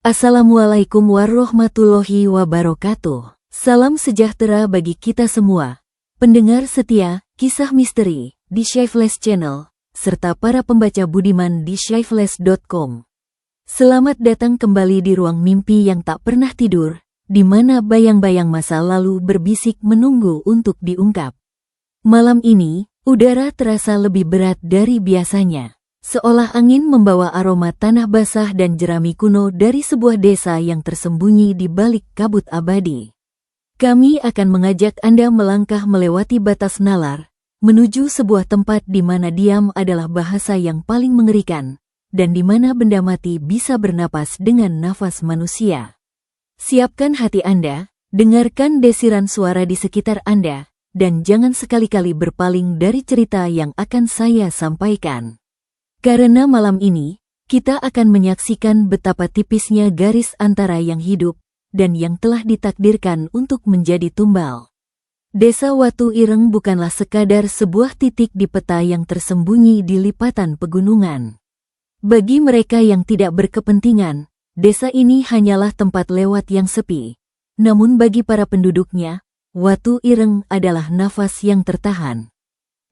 Assalamualaikum warahmatullahi wabarakatuh. Salam sejahtera bagi kita semua, pendengar setia Kisah Misteri di Shyflash Channel, serta para pembaca budiman di shyflash.com. Selamat datang kembali di ruang mimpi yang tak pernah tidur, di mana bayang-bayang masa lalu berbisik menunggu untuk diungkap. Malam ini, udara terasa lebih berat dari biasanya. Seolah angin membawa aroma tanah basah dan jerami kuno dari sebuah desa yang tersembunyi di balik kabut abadi. Kami akan mengajak Anda melangkah melewati batas nalar, menuju sebuah tempat di mana diam adalah bahasa yang paling mengerikan, dan di mana benda mati bisa bernapas dengan nafas manusia. Siapkan hati Anda, dengarkan desiran suara di sekitar Anda, dan jangan sekali-kali berpaling dari cerita yang akan saya sampaikan. Karena malam ini, kita akan menyaksikan betapa tipisnya garis antara yang hidup dan yang telah ditakdirkan untuk menjadi tumbal. Desa Watu Ireng bukanlah sekadar sebuah titik di peta yang tersembunyi di lipatan pegunungan. Bagi mereka yang tidak berkepentingan, desa ini hanyalah tempat lewat yang sepi. Namun bagi para penduduknya, Watu Ireng adalah nafas yang tertahan.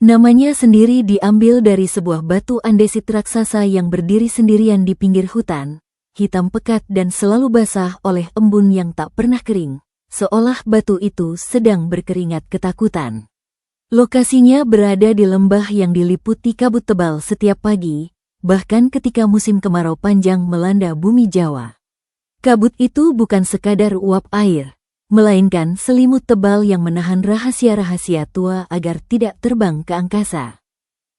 Namanya sendiri diambil dari sebuah batu andesit raksasa yang berdiri sendirian di pinggir hutan, hitam pekat dan selalu basah oleh embun yang tak pernah kering, seolah batu itu sedang berkeringat ketakutan. Lokasinya berada di lembah yang diliputi kabut tebal setiap pagi, bahkan ketika musim kemarau panjang melanda bumi Jawa. Kabut itu bukan sekadar uap air, melainkan selimut tebal yang menahan rahasia-rahasia tua agar tidak terbang ke angkasa.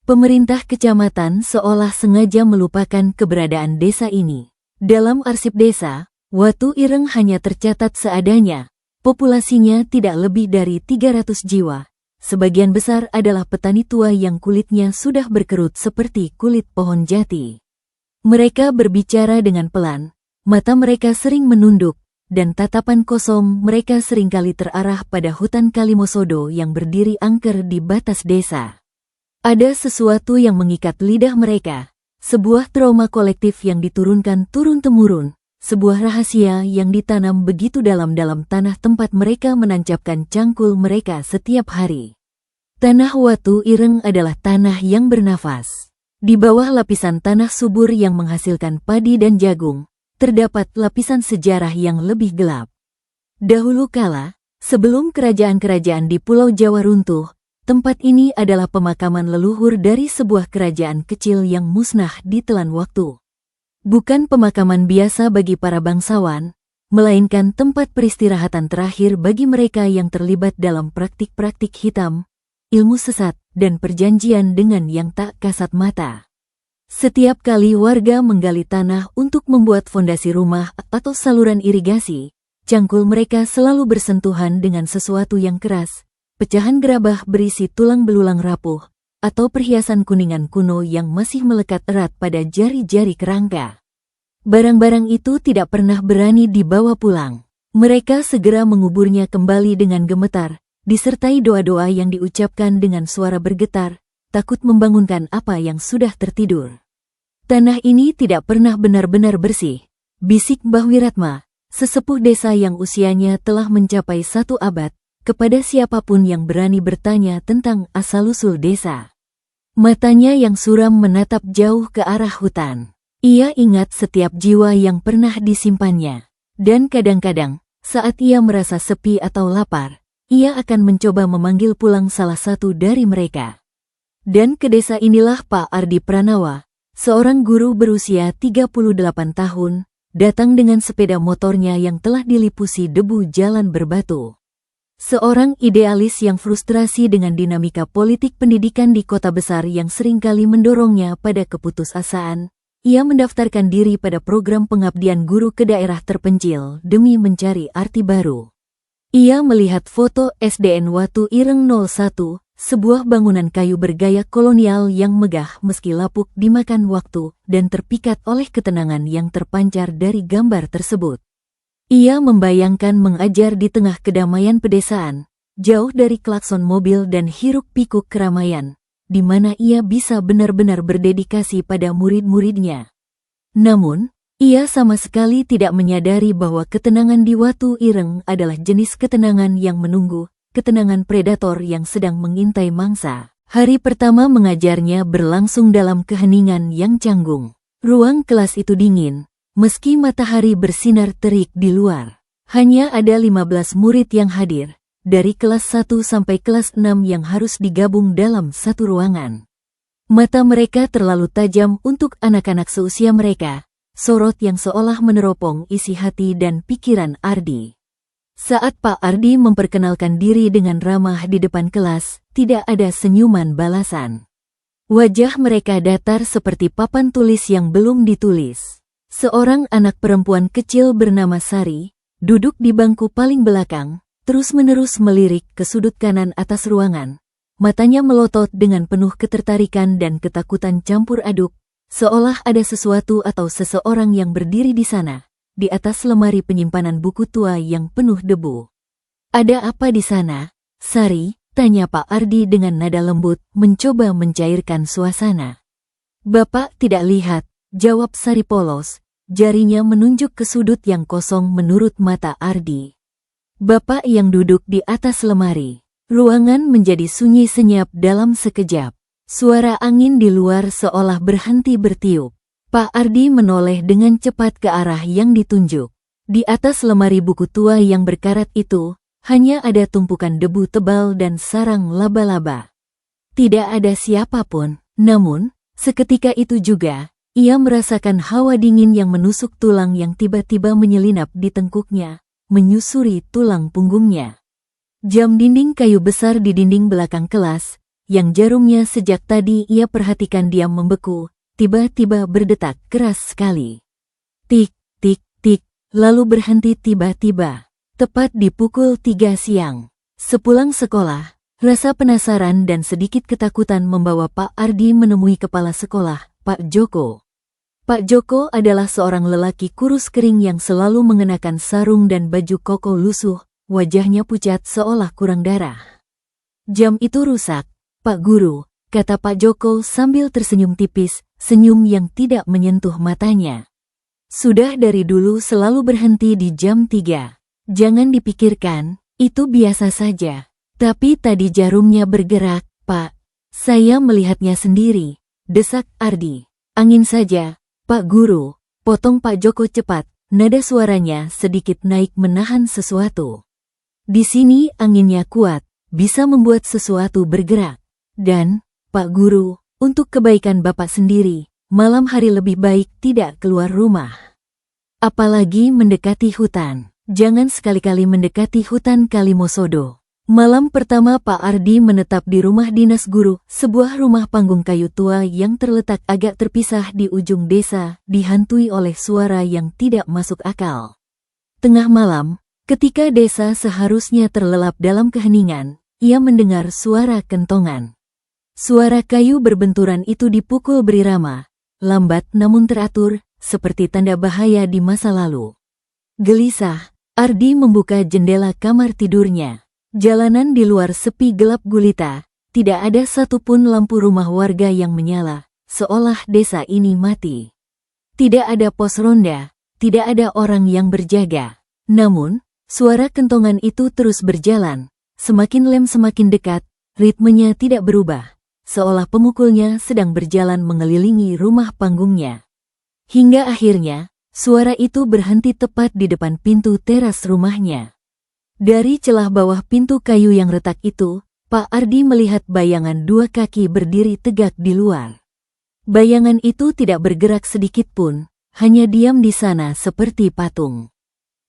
Pemerintah kecamatan seolah sengaja melupakan keberadaan desa ini. Dalam arsip desa, Watu Ireng hanya tercatat seadanya. Populasinya tidak lebih dari 300 jiwa. Sebagian besar adalah petani tua yang kulitnya sudah berkerut seperti kulit pohon jati. Mereka berbicara dengan pelan, mata mereka sering menunduk, dan tatapan kosong mereka seringkali terarah pada hutan Kalimosodo yang berdiri angker di batas desa. Ada sesuatu yang mengikat lidah mereka, sebuah trauma kolektif yang diturunkan turun-temurun, sebuah rahasia yang ditanam begitu dalam-dalam tanah tempat mereka menancapkan cangkul mereka setiap hari. Tanah Watu Ireng adalah tanah yang bernafas. Di bawah lapisan tanah subur yang menghasilkan padi dan jagung, terdapat lapisan sejarah yang lebih gelap. Dahulu kala, sebelum kerajaan-kerajaan di Pulau Jawa runtuh, tempat ini adalah pemakaman leluhur dari sebuah kerajaan kecil yang musnah ditelan waktu. Bukan pemakaman biasa bagi para bangsawan, melainkan tempat peristirahatan terakhir bagi mereka yang terlibat dalam praktik-praktik hitam, ilmu sesat, dan perjanjian dengan yang tak kasat mata. Setiap kali warga menggali tanah untuk membuat fondasi rumah atau saluran irigasi, cangkul mereka selalu bersentuhan dengan sesuatu yang keras, pecahan gerabah berisi tulang belulang rapuh, atau perhiasan kuningan kuno yang masih melekat erat pada jari-jari kerangka. Barang-barang itu tidak pernah berani dibawa pulang. Mereka segera menguburnya kembali dengan gemetar, disertai doa-doa yang diucapkan dengan suara bergetar, takut membangunkan apa yang sudah tertidur. Tanah ini tidak pernah benar-benar bersih, bisik Mbah Wiratma, sesepuh desa yang usianya telah mencapai 1 abad, kepada siapapun yang berani bertanya tentang asal-usul desa. Matanya yang suram menatap jauh ke arah hutan. Ia ingat setiap jiwa yang pernah disimpannya, dan kadang-kadang, saat ia merasa sepi atau lapar, ia akan mencoba memanggil pulang salah satu dari mereka. Dan ke desa inilah Pak Ardi Pranawa, seorang guru berusia 38 tahun, datang dengan sepeda motornya yang telah dilipusi debu jalan berbatu. Seorang idealis yang frustrasi dengan dinamika politik pendidikan di kota besar yang seringkali mendorongnya pada keputusasaan, ia mendaftarkan diri pada program pengabdian guru ke daerah terpencil demi mencari arti baru. Ia melihat foto SDN Watu Ireng 01, sebuah bangunan kayu bergaya kolonial yang megah meski lapuk dimakan waktu dan terpikat oleh ketenangan yang terpancar dari gambar tersebut. Ia membayangkan mengajar di tengah kedamaian pedesaan, jauh dari klakson mobil dan hiruk-pikuk keramaian, di mana ia bisa benar-benar berdedikasi pada murid-muridnya. Namun, Ia sama sekali tidak menyadari bahwa ketenangan di Watu Ireng adalah jenis ketenangan yang menunggu, ketenangan predator yang sedang mengintai mangsa. Hari pertama mengajarnya berlangsung dalam keheningan yang canggung. Ruang kelas itu dingin, meski matahari bersinar terik di luar. Hanya ada 15 murid yang hadir, dari kelas 1 sampai kelas 6 yang harus digabung dalam satu ruangan. Mata mereka terlalu tajam untuk anak-anak seusia mereka. Sorot yang seolah meneropong isi hati dan pikiran Ardi. Saat Pak Ardi memperkenalkan diri dengan ramah di depan kelas, tidak ada senyuman balasan. Wajah mereka datar seperti papan tulis yang belum ditulis. Seorang anak perempuan kecil bernama Sari, duduk di bangku paling belakang, terus-menerus melirik ke sudut kanan atas ruangan. Matanya melotot dengan penuh ketertarikan dan ketakutan campur aduk. Seolah ada sesuatu atau seseorang yang berdiri di sana, di atas lemari penyimpanan buku tua yang penuh debu. "Ada apa di sana, Sari?" tanya Pak Ardi dengan nada lembut, mencoba mencairkan suasana. "Bapak tidak lihat," jawab Sari polos, jarinya menunjuk ke sudut yang kosong menurut mata Ardi. "Bapak yang duduk di atas lemari." Ruangan menjadi sunyi senyap dalam sekejap. Suara angin di luar seolah berhenti bertiup. Pak Ardi menoleh dengan cepat ke arah yang ditunjuk. Di atas lemari buku tua yang berkarat itu, hanya ada tumpukan debu tebal dan sarang laba-laba. Tidak ada siapapun, namun, seketika itu juga, ia merasakan hawa dingin yang menusuk tulang yang tiba-tiba menyelinap di tengkuknya, menyusuri tulang punggungnya. Jam dinding kayu besar di dinding belakang kelas, yang jarumnya sejak tadi ia perhatikan diam membeku, tiba-tiba berdetak keras sekali. Tik, tik, tik, lalu berhenti tiba-tiba, tepat di pukul 3 siang. Sepulang sekolah, rasa penasaran dan sedikit ketakutan membawa Pak Ardi menemui kepala sekolah, Pak Joko. Pak Joko adalah seorang lelaki kurus kering yang selalu mengenakan sarung dan baju koko lusuh, wajahnya pucat seolah kurang darah. "Jam itu rusak, Pak Guru," kata Pak Joko sambil tersenyum tipis, senyum yang tidak menyentuh matanya. "Sudah dari dulu selalu berhenti di jam 3. Jangan dipikirkan, itu biasa saja. Tapi tadi jarumnya bergerak, Pak. Saya melihatnya sendiri," desak Ardi. "Angin saja, Pak Guru," potong Pak Joko cepat, nada suaranya sedikit naik menahan sesuatu. "Di sini anginnya kuat, bisa membuat sesuatu bergerak. Dan, Pak Guru, untuk kebaikan Bapak sendiri, malam hari lebih baik tidak keluar rumah. Apalagi mendekati hutan. Jangan sekali-kali mendekati hutan Kalimosodo." Malam pertama Pak Ardi menetap di rumah dinas guru, sebuah rumah panggung kayu tua yang terletak agak terpisah di ujung desa, dihantui oleh suara yang tidak masuk akal. Tengah malam, ketika desa seharusnya terlelap dalam keheningan, ia mendengar suara kentongan. Suara kayu berbenturan itu dipukul berirama, lambat namun teratur, seperti tanda bahaya di masa lalu. Gelisah, Ardi membuka jendela kamar tidurnya. Jalanan di luar sepi gelap gulita, tidak ada satupun lampu rumah warga yang menyala, seolah desa ini mati. Tidak ada pos ronda, tidak ada orang yang berjaga. Namun, suara kentongan itu terus berjalan, semakin lem semakin dekat, ritmenya tidak berubah. Seolah pemukulnya sedang berjalan mengelilingi rumah panggungnya. Hingga akhirnya, suara itu berhenti tepat di depan pintu teras rumahnya. Dari celah bawah pintu kayu yang retak itu, Pak Ardi melihat bayangan 2 kaki berdiri tegak di luar. Bayangan itu tidak bergerak sedikit pun, hanya diam di sana seperti patung.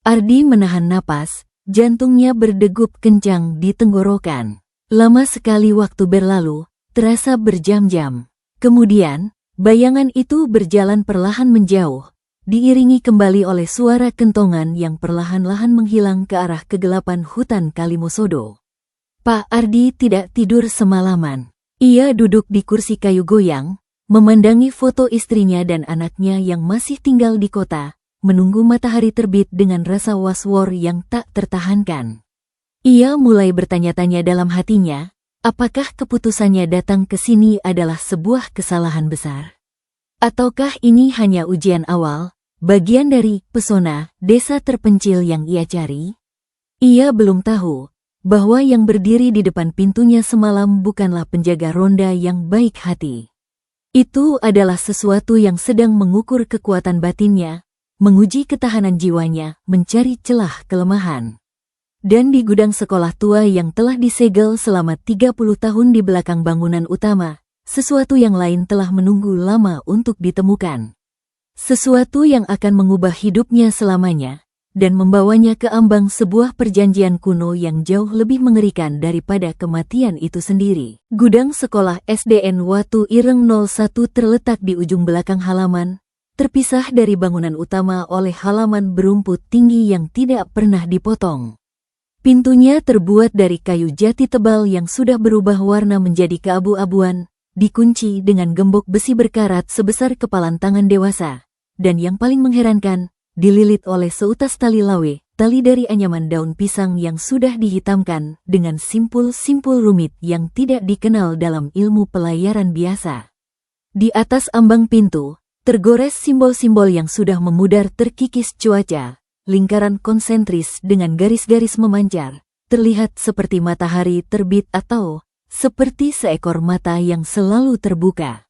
Ardi menahan napas, jantungnya berdegup kencang di tenggorokan. Lama sekali waktu berlalu, terasa berjam-jam. Kemudian, bayangan itu berjalan perlahan menjauh, diiringi kembali oleh suara kentongan yang perlahan-lahan menghilang ke arah kegelapan hutan Kalimosodo. Pak Ardi tidak tidur semalaman. Ia duduk di kursi kayu goyang, memandangi foto istrinya dan anaknya yang masih tinggal di kota, menunggu matahari terbit dengan rasa was-was yang tak tertahankan. Ia mulai bertanya-tanya dalam hatinya, apakah keputusannya datang ke sini adalah sebuah kesalahan besar? Ataukah ini hanya ujian awal, bagian dari pesona desa terpencil yang ia cari? Ia belum tahu bahwa yang berdiri di depan pintunya semalam bukanlah penjaga ronda yang baik hati. Itu adalah sesuatu yang sedang mengukur kekuatan batinnya, menguji ketahanan jiwanya, mencari celah kelemahan. Dan di gudang sekolah tua yang telah disegel selama 30 tahun di belakang bangunan utama, sesuatu yang lain telah menunggu lama untuk ditemukan. Sesuatu yang akan mengubah hidupnya selamanya, dan membawanya ke ambang sebuah perjanjian kuno yang jauh lebih mengerikan daripada kematian itu sendiri. Gudang sekolah SDN Watu Ireng 01 terletak di ujung belakang halaman, terpisah dari bangunan utama oleh halaman berumput tinggi yang tidak pernah dipotong. Pintunya terbuat dari kayu jati tebal yang sudah berubah warna menjadi keabu-abuan, dikunci dengan gembok besi berkarat sebesar kepalan tangan dewasa, dan yang paling mengherankan, dililit oleh seutas tali lawe, tali dari anyaman daun pisang yang sudah dihitamkan dengan simpul-simpul rumit yang tidak dikenal dalam ilmu pelayaran biasa. Di atas ambang pintu, tergores simbol-simbol yang sudah memudar terkikis cuaca. Lingkaran konsentris dengan garis-garis memancar, terlihat seperti matahari terbit atau seperti seekor mata yang selalu terbuka.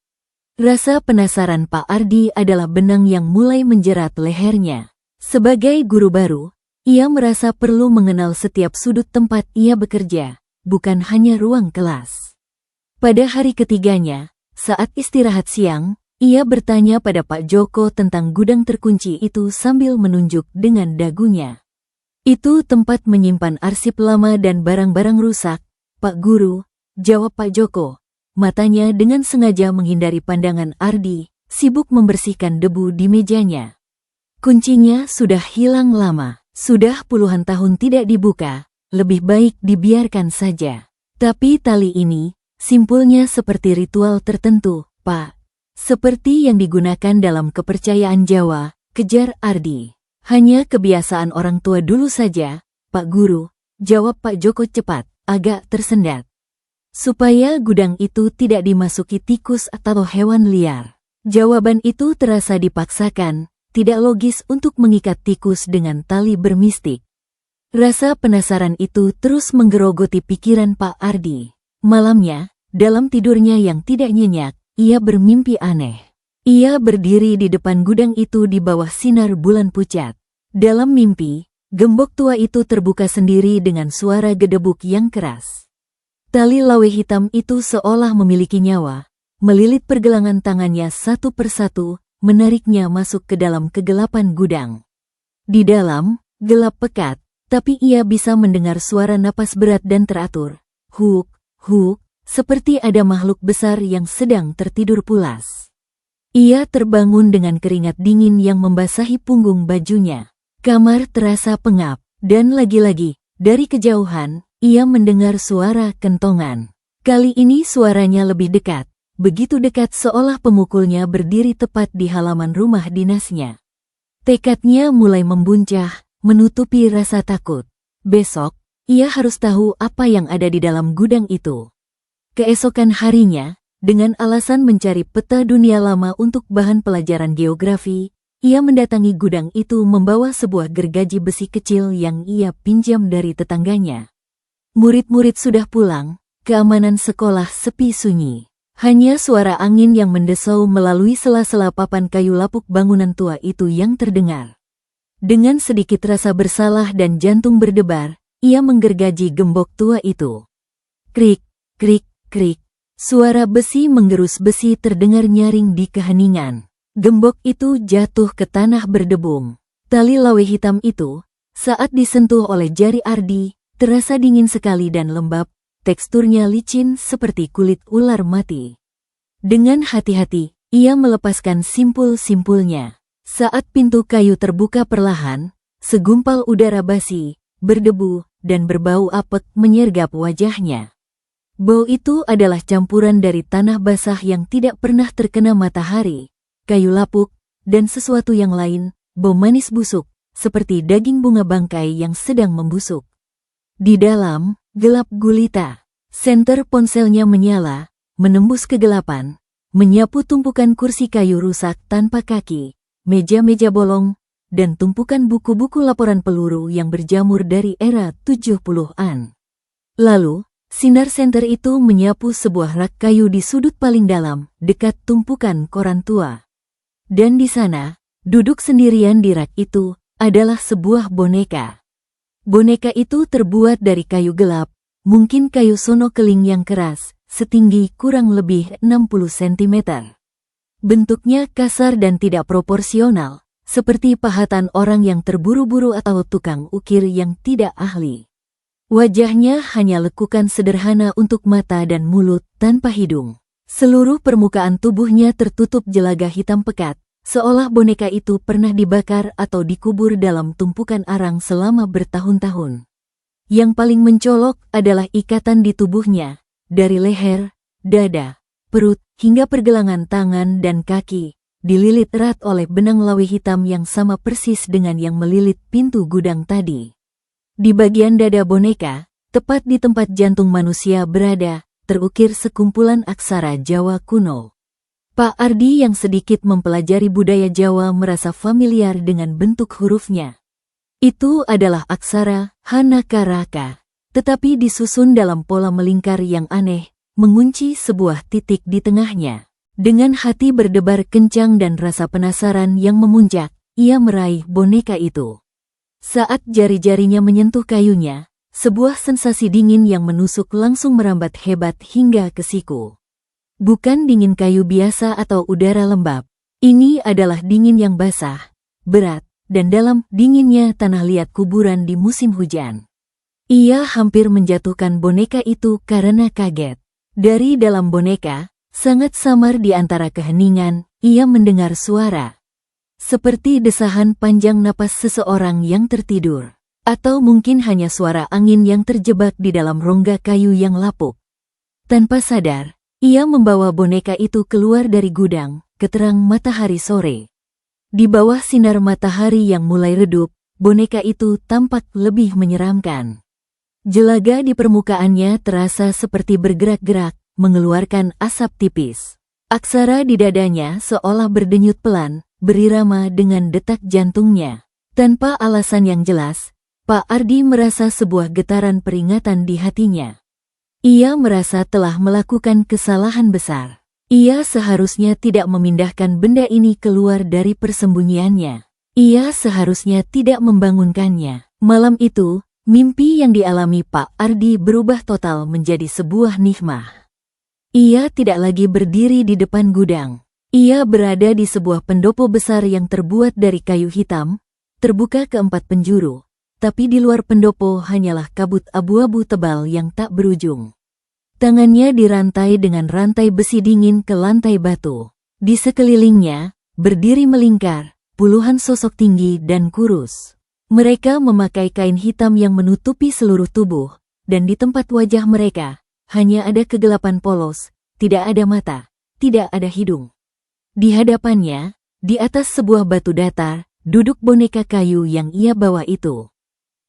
Rasa penasaran Pak Ardi adalah benang yang mulai menjerat lehernya. Sebagai guru baru, ia merasa perlu mengenal setiap sudut tempat ia bekerja, bukan hanya ruang kelas. Pada hari ketiganya, saat istirahat siang, ia bertanya pada Pak Joko tentang gudang terkunci itu sambil menunjuk dengan dagunya. Itu tempat menyimpan arsip lama dan barang-barang rusak, Pak Guru, jawab Pak Joko. Matanya dengan sengaja menghindari pandangan Ardi, sibuk membersihkan debu di mejanya. Kuncinya sudah hilang lama, sudah puluhan tahun tidak dibuka, lebih baik dibiarkan saja. Tapi tali ini, simpulnya seperti ritual tertentu, Pak. Seperti yang digunakan dalam kepercayaan Jawa, kejar Ardi. Hanya kebiasaan orang tua dulu saja, Pak Guru, jawab Pak Joko cepat, agak tersendat. Supaya gudang itu tidak dimasuki tikus atau hewan liar. Jawaban itu terasa dipaksakan, tidak logis untuk mengikat tikus dengan tali bermistik. Rasa penasaran itu terus menggerogoti pikiran Pak Ardi. Malamnya, dalam tidurnya yang tidak nyenyak, ia bermimpi aneh. Ia berdiri di depan gudang itu di bawah sinar bulan pucat. Dalam mimpi, gembok tua itu terbuka sendiri dengan suara gedebuk yang keras. Tali lawe hitam itu seolah memiliki nyawa, melilit pergelangan tangannya satu persatu, menariknya masuk ke dalam kegelapan gudang. Di dalam, gelap pekat, tapi ia bisa mendengar suara napas berat dan teratur. Huk, huk. Seperti ada makhluk besar yang sedang tertidur pulas. Ia terbangun dengan keringat dingin yang membasahi punggung bajunya. Kamar terasa pengap, dan lagi-lagi, dari kejauhan, ia mendengar suara kentongan. Kali ini suaranya lebih dekat, begitu dekat seolah pemukulnya berdiri tepat di halaman rumah dinasnya. Tekadnya mulai membuncah, menutupi rasa takut. Besok, ia harus tahu apa yang ada di dalam gudang itu. Keesokan harinya, dengan alasan mencari peta dunia lama untuk bahan pelajaran geografi, ia mendatangi gudang itu membawa sebuah gergaji besi kecil yang ia pinjam dari tetangganya. Murid-murid sudah pulang, keamanan sekolah sepi sunyi. Hanya suara angin yang mendesau melalui sela-sela papan kayu lapuk bangunan tua itu yang terdengar. Dengan sedikit rasa bersalah dan jantung berdebar, ia menggergaji gembok tua itu. Krik, krik, krik, suara besi menggerus besi terdengar nyaring di keheningan. Gembok itu jatuh ke tanah berdebung. Tali lawe hitam itu, saat disentuh oleh jari Ardi, terasa dingin sekali dan lembab, teksturnya licin seperti kulit ular mati. Dengan hati-hati, ia melepaskan simpul-simpulnya. Saat pintu kayu terbuka perlahan, segumpal udara basi, berdebu, dan berbau apek menyergap wajahnya. Bau itu adalah campuran dari tanah basah yang tidak pernah terkena matahari, kayu lapuk, dan sesuatu yang lain, bau manis busuk, seperti daging bunga bangkai yang sedang membusuk. Di dalam, gelap gulita. Senter ponselnya menyala, menembus kegelapan, menyapu tumpukan kursi kayu rusak tanpa kaki, meja-meja bolong, dan tumpukan buku-buku laporan peluru yang berjamur dari era 70-an. Lalu, sinar senter itu menyapu sebuah rak kayu di sudut paling dalam, dekat tumpukan koran tua. Dan di sana, duduk sendirian di rak itu, adalah sebuah boneka. Boneka itu terbuat dari kayu gelap, mungkin kayu sono keling yang keras, setinggi kurang lebih 60 cm. Bentuknya kasar dan tidak proporsional, seperti pahatan orang yang terburu-buru atau tukang ukir yang tidak ahli. Wajahnya hanya lekukan sederhana untuk mata dan mulut tanpa hidung. Seluruh permukaan tubuhnya tertutup jelaga hitam pekat, seolah boneka itu pernah dibakar atau dikubur dalam tumpukan arang selama bertahun-tahun. Yang paling mencolok adalah ikatan di tubuhnya, dari leher, dada, perut, hingga pergelangan tangan dan kaki, dililit erat oleh benang lawi hitam yang sama persis dengan yang melilit pintu gudang tadi. Di bagian dada boneka, tepat di tempat jantung manusia berada, terukir sekumpulan aksara Jawa kuno. Pak Ardi yang sedikit mempelajari budaya Jawa merasa familiar dengan bentuk hurufnya. Itu adalah aksara Hanakaraka, tetapi disusun dalam pola melingkar yang aneh, mengunci sebuah titik di tengahnya. Dengan hati berdebar kencang dan rasa penasaran yang memuncak, ia meraih boneka itu. Saat jari-jarinya menyentuh kayunya, sebuah sensasi dingin yang menusuk langsung merambat hebat hingga ke siku. Bukan dingin kayu biasa atau udara lembab. Ini adalah dingin yang basah, berat, dan dalam dinginnya tanah liat kuburan di musim hujan. Ia hampir menjatuhkan boneka itu karena kaget. Dari dalam boneka, sangat samar di antara keheningan, ia mendengar suara. Seperti desahan panjang napas seseorang yang tertidur. Atau mungkin hanya suara angin yang terjebak di dalam rongga kayu yang lapuk. Tanpa sadar, ia membawa boneka itu keluar dari gudang, ke terang matahari sore. Di bawah sinar matahari yang mulai redup, boneka itu tampak lebih menyeramkan. Jelaga di permukaannya terasa seperti bergerak-gerak, mengeluarkan asap tipis. Aksara di dadanya seolah berdenyut pelan, berirama dengan detak jantungnya. Tanpa alasan yang jelas, Pak Ardi merasa sebuah getaran peringatan di hatinya. Ia merasa telah melakukan kesalahan besar. Ia seharusnya tidak memindahkan benda ini keluar dari persembunyiannya. Ia seharusnya tidak membangunkannya. Malam itu, mimpi yang dialami Pak Ardi berubah total menjadi sebuah nikmah. Ia tidak lagi berdiri di depan gudang. Ia berada di sebuah pendopo besar yang terbuat dari kayu hitam, terbuka ke empat penjuru. Tapi di luar pendopo hanyalah kabut abu-abu tebal yang tak berujung. Tangannya dirantai dengan rantai besi dingin ke lantai batu. Di sekelilingnya, berdiri melingkar, puluhan sosok tinggi dan kurus. Mereka memakai kain hitam yang menutupi seluruh tubuh, dan di tempat wajah mereka, hanya ada kegelapan polos, tidak ada mata, tidak ada hidung. Di hadapannya, di atas sebuah batu datar, duduk boneka kayu yang ia bawa itu.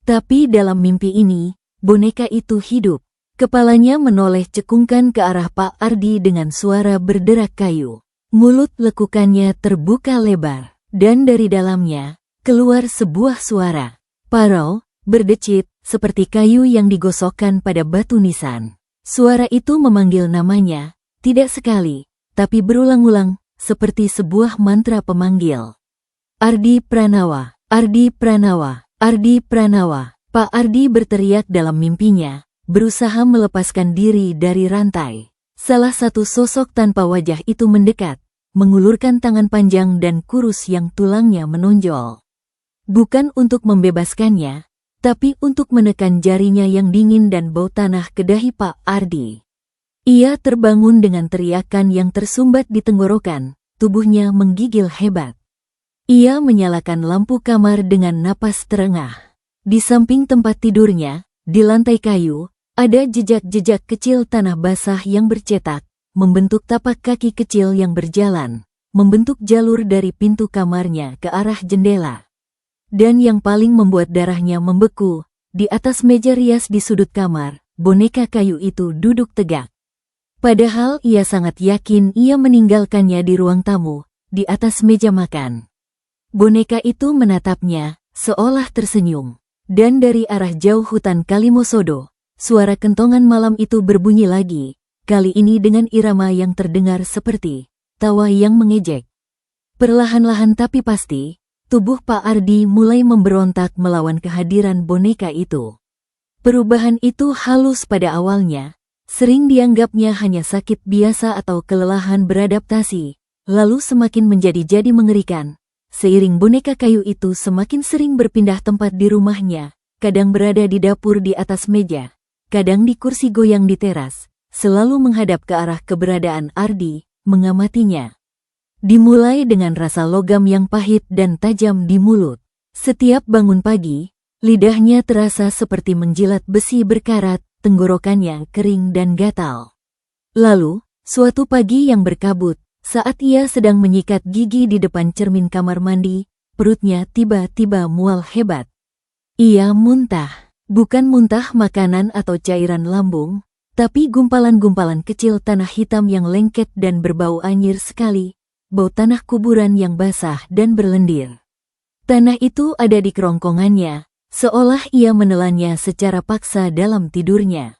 Tapi dalam mimpi ini, boneka itu hidup. Kepalanya menoleh cekungkan ke arah Pak Ardi dengan suara berderak kayu. Mulut lekukannya terbuka lebar, dan dari dalamnya, keluar sebuah suara. Parau, berdecit, seperti kayu yang digosokkan pada batu nisan. Suara itu memanggil namanya, tidak sekali, tapi berulang-ulang, seperti sebuah mantra pemanggil. Ardi Pranawa, Ardi Pranawa, Ardi Pranawa. Pak Ardi berteriak dalam mimpinya, berusaha melepaskan diri dari rantai. Salah satu sosok tanpa wajah itu mendekat, mengulurkan tangan panjang dan kurus yang tulangnya menonjol. Bukan untuk membebaskannya, tapi untuk menekan jarinya yang dingin dan bau tanah ke dahi Pak Ardi. Ia terbangun dengan teriakan yang tersumbat di tenggorokan, tubuhnya menggigil hebat. Ia menyalakan lampu kamar dengan napas terengah. Di samping tempat tidurnya, di lantai kayu, ada jejak-jejak kecil tanah basah yang bercetak, membentuk tapak kaki kecil yang berjalan, membentuk jalur dari pintu kamarnya ke arah jendela. Dan yang paling membuat darahnya membeku, di atas meja rias di sudut kamar, boneka kayu itu duduk tegak. Padahal ia sangat yakin ia meninggalkannya di ruang tamu, di atas meja makan. Boneka itu menatapnya, seolah tersenyum. Dan dari arah jauh hutan Kalimosodo, suara kentongan malam itu berbunyi lagi, kali ini dengan irama yang terdengar seperti tawa yang mengejek. Perlahan-lahan tapi pasti, tubuh Pak Ardi mulai memberontak melawan kehadiran boneka itu. Perubahan itu halus pada awalnya, sering dianggapnya hanya sakit biasa atau kelelahan beradaptasi, lalu semakin menjadi mengerikan. Seiring boneka kayu itu semakin sering berpindah tempat di rumahnya, kadang berada di dapur di atas meja, kadang di kursi goyang di teras, selalu menghadap ke arah keberadaan Ardi, mengamatinya. Dimulai dengan rasa logam yang pahit dan tajam di mulut. Setiap bangun pagi, lidahnya terasa seperti menjilat besi berkarat, tenggorokannya kering dan gatal. Lalu, suatu pagi yang berkabut, saat ia sedang menyikat gigi di depan cermin kamar mandi, perutnya tiba-tiba mual hebat. Ia muntah, bukan muntah makanan atau cairan lambung, tapi gumpalan-gumpalan kecil tanah hitam yang lengket dan berbau anyir sekali, bau tanah kuburan yang basah dan berlendir. Tanah itu ada di kerongkongannya, seolah ia menelannya secara paksa dalam tidurnya.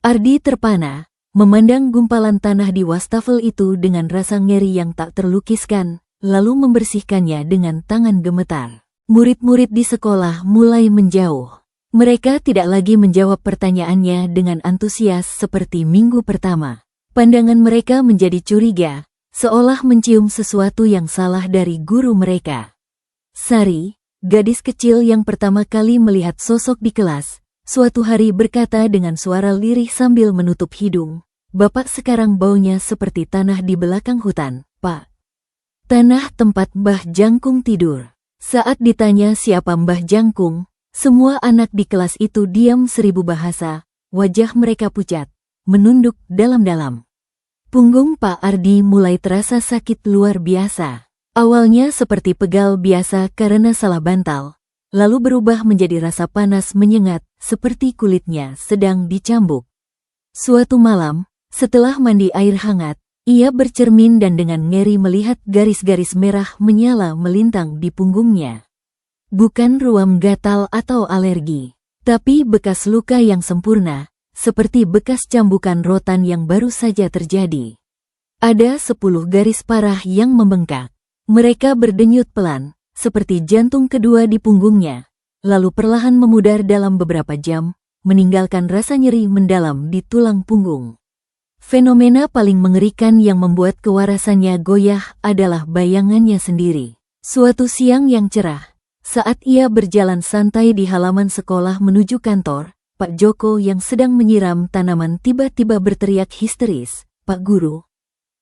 Ardi terpana, memandang gumpalan tanah di wastafel itu dengan rasa ngeri yang tak terlukiskan, lalu membersihkannya dengan tangan gemetar. Murid-murid di sekolah mulai menjauh. Mereka tidak lagi menjawab pertanyaannya dengan antusias seperti minggu pertama. Pandangan mereka menjadi curiga, seolah mencium sesuatu yang salah dari guru mereka. Sari, gadis kecil yang pertama kali melihat sosok di kelas, suatu hari berkata dengan suara lirih sambil menutup hidung, "Bapak sekarang baunya seperti tanah di belakang hutan, Pak." Tanah tempat Mbah Jangkung tidur. Saat ditanya siapa Mbah Jangkung, semua anak di kelas itu diam seribu bahasa, wajah mereka pucat, menunduk dalam-dalam. Punggung Pak Ardi mulai terasa sakit luar biasa. Awalnya seperti pegal biasa karena salah bantal, lalu berubah menjadi rasa panas menyengat, seperti kulitnya sedang dicambuk. Suatu malam, setelah mandi air hangat, ia bercermin dan dengan ngeri melihat garis-garis merah menyala melintang di punggungnya. Bukan ruam gatal atau alergi, tapi bekas luka yang sempurna, seperti bekas cambukan rotan yang baru saja terjadi. Ada 10 garis parah yang membengkak. Mereka berdenyut pelan, seperti jantung kedua di punggungnya, lalu perlahan memudar dalam beberapa jam, meninggalkan rasa nyeri mendalam di tulang punggung. Fenomena paling mengerikan yang membuat kewarasannya goyah adalah bayangannya sendiri. Suatu siang yang cerah, saat ia berjalan santai di halaman sekolah menuju kantor, Pak Joko yang sedang menyiram tanaman tiba-tiba berteriak histeris, "Pak Guru,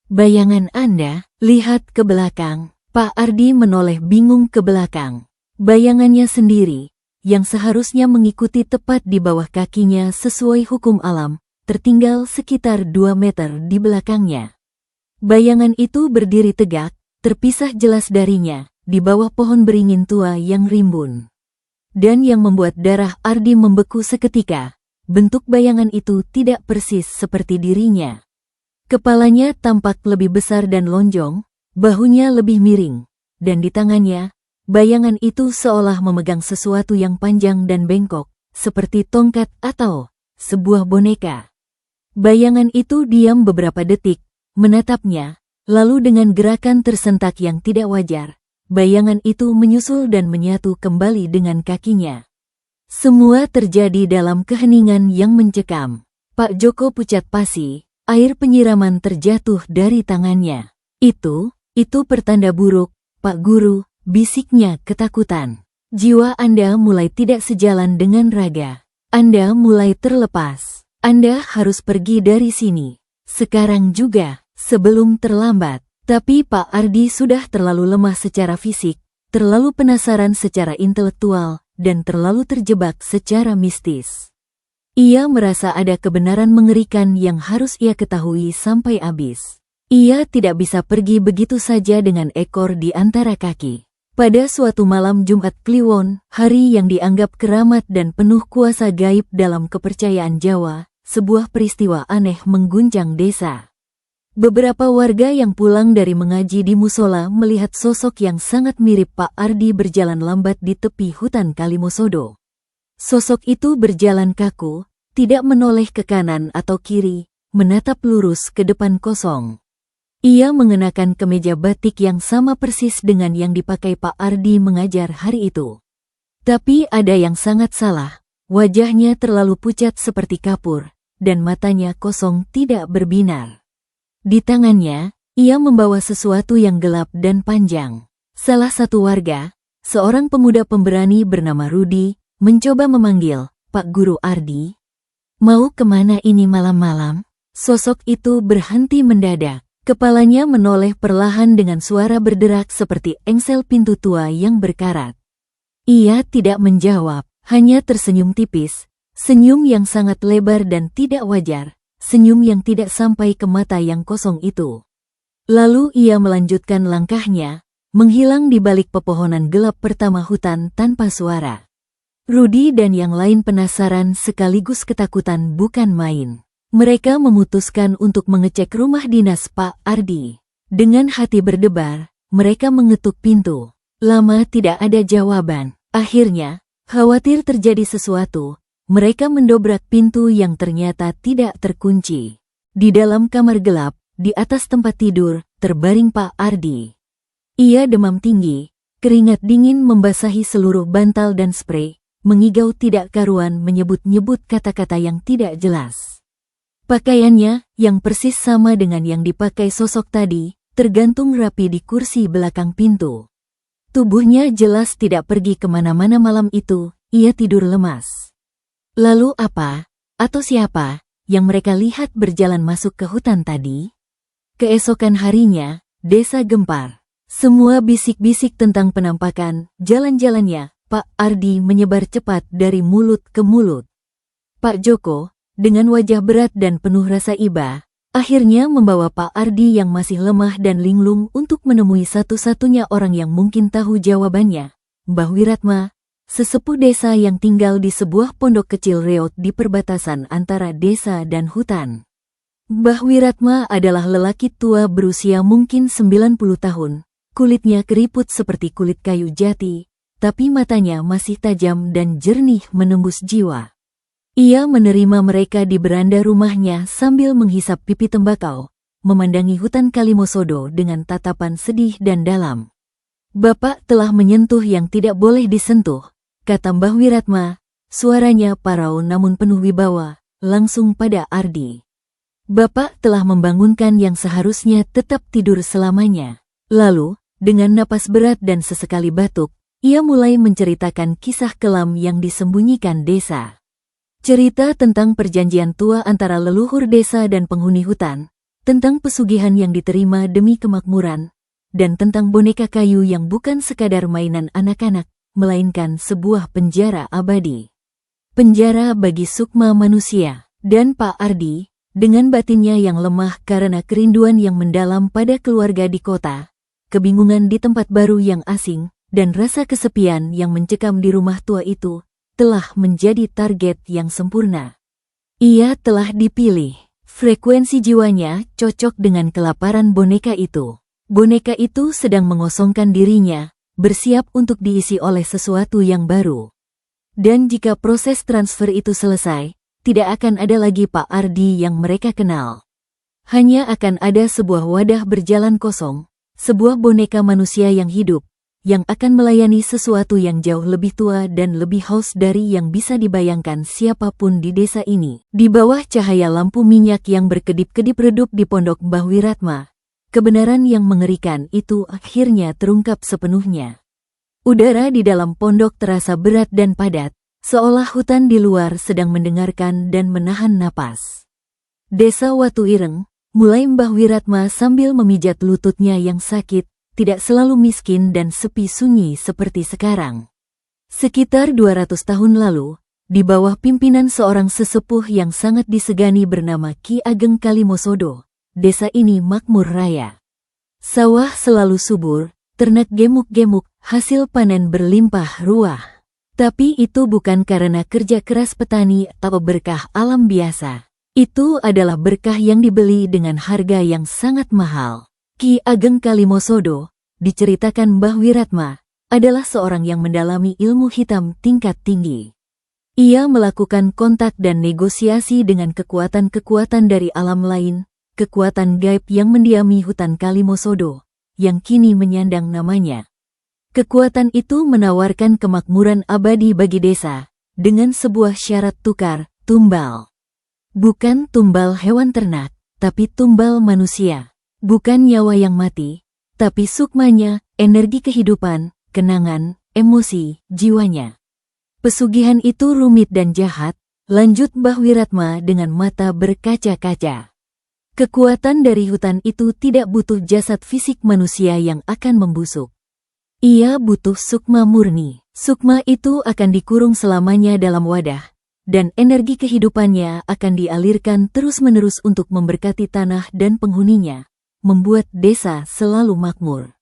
bayangan Anda, lihat ke belakang." Pak Ardi menoleh bingung ke belakang. Bayangannya sendiri, yang seharusnya mengikuti tepat di bawah kakinya sesuai hukum alam, tertinggal sekitar 2 meter di belakangnya. Bayangan itu berdiri tegak, terpisah jelas darinya, di bawah pohon beringin tua yang rimbun. Dan yang membuat darah Ardi membeku seketika, bentuk bayangan itu tidak persis seperti dirinya. Kepalanya tampak lebih besar dan lonjong, bahunya lebih miring, dan di tangannya, bayangan itu seolah memegang sesuatu yang panjang dan bengkok, seperti tongkat atau sebuah boneka. Bayangan itu diam beberapa detik, menatapnya, lalu dengan gerakan tersentak yang tidak wajar, bayangan itu menyusul dan menyatu kembali dengan kakinya. Semua terjadi dalam keheningan yang mencekam. Pak Joko pucat pasi, air penyiraman terjatuh dari tangannya. Itu pertanda buruk, Pak Guru, bisiknya ketakutan. Jiwa Anda mulai tidak sejalan dengan raga. Anda mulai terlepas. Anda harus pergi dari sini. Sekarang juga, sebelum terlambat. Tapi Pak Ardi sudah terlalu lemah secara fisik, terlalu penasaran secara intelektual, dan terlalu terjebak secara mistis. Ia merasa ada kebenaran mengerikan yang harus ia ketahui sampai habis. Ia tidak bisa pergi begitu saja dengan ekor di antara kaki. Pada suatu malam Jumat Kliwon, hari yang dianggap keramat dan penuh kuasa gaib dalam kepercayaan Jawa, sebuah peristiwa aneh mengguncang desa. Beberapa warga yang pulang dari mengaji di musola melihat sosok yang sangat mirip Pak Ardi berjalan lambat di tepi hutan Kalimosodo. Sosok itu berjalan kaku, tidak menoleh ke kanan atau kiri, menatap lurus ke depan kosong. Ia mengenakan kemeja batik yang sama persis dengan yang dipakai Pak Ardi mengajar hari itu. Tapi ada yang sangat salah, wajahnya terlalu pucat seperti kapur, dan matanya kosong tidak berbinar. Di tangannya, ia membawa sesuatu yang gelap dan panjang. Salah satu warga, seorang pemuda pemberani bernama Rudi, mencoba memanggil, "Pak Guru Ardi, mau kemana ini malam-malam?" Sosok itu berhenti mendadak. Kepalanya menoleh perlahan dengan suara berderak seperti engsel pintu tua yang berkarat. Ia tidak menjawab, hanya tersenyum tipis, senyum yang sangat lebar dan tidak wajar. Senyum yang tidak sampai ke mata yang kosong itu. Lalu ia melanjutkan langkahnya, menghilang di balik pepohonan gelap pertama hutan tanpa suara. Rudi dan yang lain penasaran sekaligus ketakutan bukan main. Mereka memutuskan untuk mengecek rumah dinas Pak Ardi. Dengan hati berdebar, mereka mengetuk pintu. Lama tidak ada jawaban. Akhirnya, khawatir terjadi sesuatu, mereka mendobrak pintu yang ternyata tidak terkunci. Di dalam kamar gelap, di atas tempat tidur, terbaring Pak Ardi. Ia demam tinggi, keringat dingin membasahi seluruh bantal dan sprei, mengigau tidak karuan menyebut-nyebut kata-kata yang tidak jelas. Pakaiannya, yang persis sama dengan yang dipakai sosok tadi, tergantung rapi di kursi belakang pintu. Tubuhnya jelas tidak pergi kemana-mana malam itu, ia tidur lemas. Lalu apa, atau siapa, yang mereka lihat berjalan masuk ke hutan tadi? Keesokan harinya, desa gempar. Semua bisik-bisik tentang penampakan, jalan-jalannya, Pak Ardi menyebar cepat dari mulut ke mulut. Pak Joko, dengan wajah berat dan penuh rasa iba, akhirnya membawa Pak Ardi yang masih lemah dan linglung untuk menemui satu-satunya orang yang mungkin tahu jawabannya, Mbah Wiratma, sesepuh desa yang tinggal di sebuah pondok kecil reot di perbatasan antara desa dan hutan. Mbah Wiratma adalah lelaki tua berusia mungkin 90 tahun, kulitnya keriput seperti kulit kayu jati, tapi matanya masih tajam dan jernih menembus jiwa. Ia menerima mereka di beranda rumahnya sambil menghisap pipi tembakau, memandangi hutan Kalimosodo dengan tatapan sedih dan dalam. "Bapak telah menyentuh yang tidak boleh disentuh," kata Mbah Wiratma, suaranya parau namun penuh wibawa, langsung pada Ardi. "Bapak telah membangunkan yang seharusnya tetap tidur selamanya." Lalu, dengan napas berat dan sesekali batuk, ia mulai menceritakan kisah kelam yang disembunyikan desa. Cerita tentang perjanjian tua antara leluhur desa dan penghuni hutan, tentang pesugihan yang diterima demi kemakmuran, dan tentang boneka kayu yang bukan sekadar mainan anak-anak, melainkan sebuah penjara abadi. Penjara bagi sukma manusia. Dan Pak Ardi, dengan batinnya yang lemah karena kerinduan yang mendalam pada keluarga di kota, kebingungan di tempat baru yang asing, dan rasa kesepian yang mencekam di rumah tua itu, telah menjadi target yang sempurna. Ia telah dipilih. Frekuensi jiwanya cocok dengan kelaparan boneka itu. Boneka itu sedang mengosongkan dirinya, bersiap untuk diisi oleh sesuatu yang baru. Dan jika proses transfer itu selesai, tidak akan ada lagi Pak Ardi yang mereka kenal. Hanya akan ada sebuah wadah berjalan kosong, sebuah boneka manusia yang hidup, yang akan melayani sesuatu yang jauh lebih tua dan lebih haus dari yang bisa dibayangkan siapapun di desa ini. Di bawah cahaya lampu minyak yang berkedip-kedip redup di pondok Mbah Wiratma, kebenaran yang mengerikan itu akhirnya terungkap sepenuhnya. Udara di dalam pondok terasa berat dan padat, seolah hutan di luar sedang mendengarkan dan menahan napas. Desa Watu Ireng, mulai Mbah Wiratma sambil memijat lututnya yang sakit, tidak selalu miskin dan sepi sunyi seperti sekarang. Sekitar 200 tahun lalu, di bawah pimpinan seorang sesepuh yang sangat disegani bernama Ki Ageng Kalimosodo, desa ini makmur raya. Sawah selalu subur, ternak gemuk-gemuk, hasil panen berlimpah ruah. Tapi itu bukan karena kerja keras petani atau berkah alam biasa. Itu adalah berkah yang dibeli dengan harga yang sangat mahal. Ki Ageng Kalimosodo, diceritakan Mbah Wiratma, adalah seorang yang mendalami ilmu hitam tingkat tinggi. Ia melakukan kontak dan negosiasi dengan kekuatan-kekuatan dari alam lain, kekuatan gaib yang mendiami hutan Kalimosodo, yang kini menyandang namanya. Kekuatan itu menawarkan kemakmuran abadi bagi desa, dengan sebuah syarat tukar, tumbal. Bukan tumbal hewan ternak, tapi tumbal manusia. Bukan nyawa yang mati, tapi sukmanya, energi kehidupan, kenangan, emosi, jiwanya. Pesugihan itu rumit dan jahat, lanjut Mbah Wiratma dengan mata berkaca-kaca. Kekuatan dari hutan itu tidak butuh jasad fisik manusia yang akan membusuk. Ia butuh sukma murni. Sukma itu akan dikurung selamanya dalam wadah, dan energi kehidupannya akan dialirkan terus-menerus untuk memberkati tanah dan penghuninya, membuat desa selalu makmur.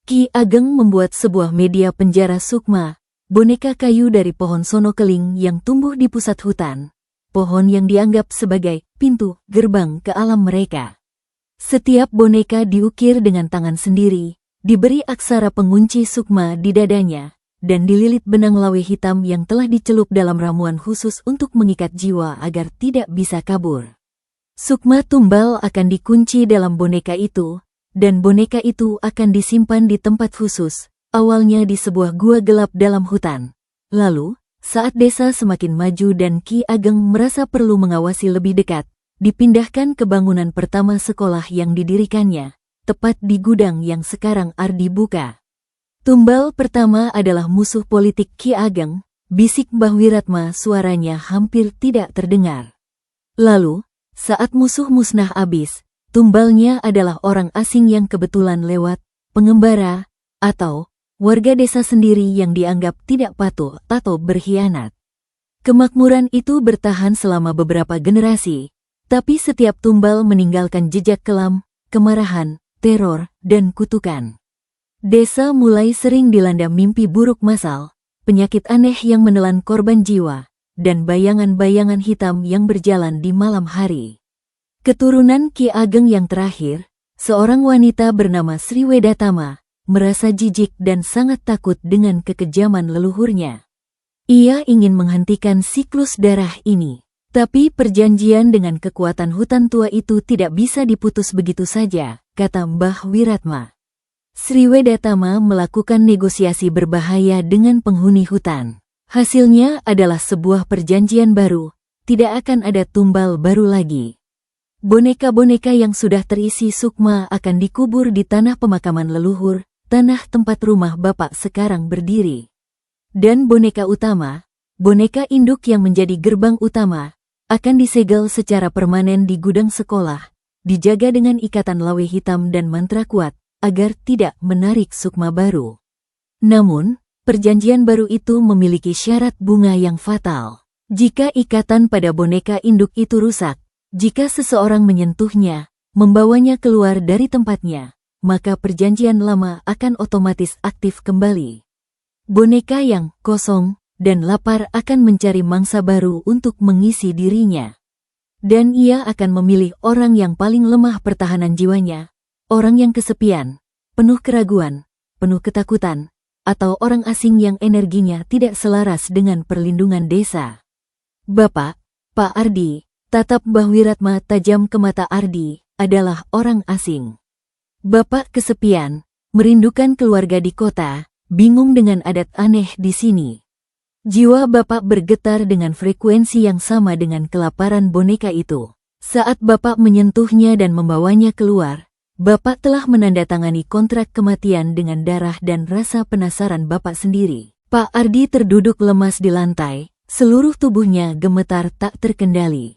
Ki Ageng membuat sebuah media penjara sukma, boneka kayu dari pohon sono keling yang tumbuh di pusat hutan, pohon yang dianggap sebagai pintu gerbang ke alam mereka. Setiap boneka diukir dengan tangan sendiri, diberi aksara pengunci sukma di dadanya, dan dililit benang lawe hitam yang telah dicelup dalam ramuan khusus untuk mengikat jiwa agar tidak bisa kabur. Sukma tumbal akan dikunci dalam boneka itu, dan boneka itu akan disimpan di tempat khusus, awalnya di sebuah gua gelap dalam hutan. Lalu, saat desa semakin maju dan Ki Ageng merasa perlu mengawasi lebih dekat, dipindahkan ke bangunan pertama sekolah yang didirikannya, tepat di gudang yang sekarang Ardi buka. Tumbal pertama adalah musuh politik Ki Ageng, bisik Mbah Wiratma, suaranya hampir tidak terdengar. Lalu, saat musuh musnah habis, tumbalnya adalah orang asing yang kebetulan lewat, pengembara, atau warga desa sendiri yang dianggap tidak patuh atau berkhianat. Kemakmuran itu bertahan selama beberapa generasi, tapi setiap tumbal meninggalkan jejak kelam, kemarahan, teror, dan kutukan. Desa mulai sering dilanda mimpi buruk massal, penyakit aneh yang menelan korban jiwa, dan bayangan-bayangan hitam yang berjalan di malam hari. Keturunan Ki Ageng yang terakhir, seorang wanita bernama Sri Wedatama, merasa jijik dan sangat takut dengan kekejaman leluhurnya. Ia ingin menghentikan siklus darah ini. Tapi perjanjian dengan kekuatan hutan tua itu tidak bisa diputus begitu saja, kata Mbah Wiratma. Sri Wedatama melakukan negosiasi berbahaya dengan penghuni hutan. Hasilnya adalah sebuah perjanjian baru, tidak akan ada tumbal baru lagi. Boneka-boneka yang sudah terisi sukma akan dikubur di tanah pemakaman leluhur, tanah tempat rumah Bapak sekarang berdiri. Dan boneka utama, boneka induk yang menjadi gerbang utama, akan disegel secara permanen di gudang sekolah, dijaga dengan ikatan lawe hitam dan mantra kuat, agar tidak menarik sukma baru. Namun, perjanjian baru itu memiliki syarat bunga yang fatal. Jika ikatan pada boneka induk itu rusak, jika seseorang menyentuhnya, membawanya keluar dari tempatnya, maka perjanjian lama akan otomatis aktif kembali. Boneka yang kosong dan lapar akan mencari mangsa baru untuk mengisi dirinya. Dan ia akan memilih orang yang paling lemah pertahanan jiwanya, orang yang kesepian, penuh keraguan, penuh ketakutan, atau orang asing yang energinya tidak selaras dengan perlindungan desa. Bapak, Pak Ardi, tatap Mbah Wiratma tajam ke mata Ardi, adalah orang asing. Bapak kesepian, merindukan keluarga di kota, bingung dengan adat aneh di sini. Jiwa Bapak bergetar dengan frekuensi yang sama dengan kelaparan boneka itu. Saat Bapak menyentuhnya dan membawanya keluar, Bapak telah menandatangani kontrak kematian dengan darah dan rasa penasaran Bapak sendiri. Pak Ardi terduduk lemas di lantai, seluruh tubuhnya gemetar tak terkendali.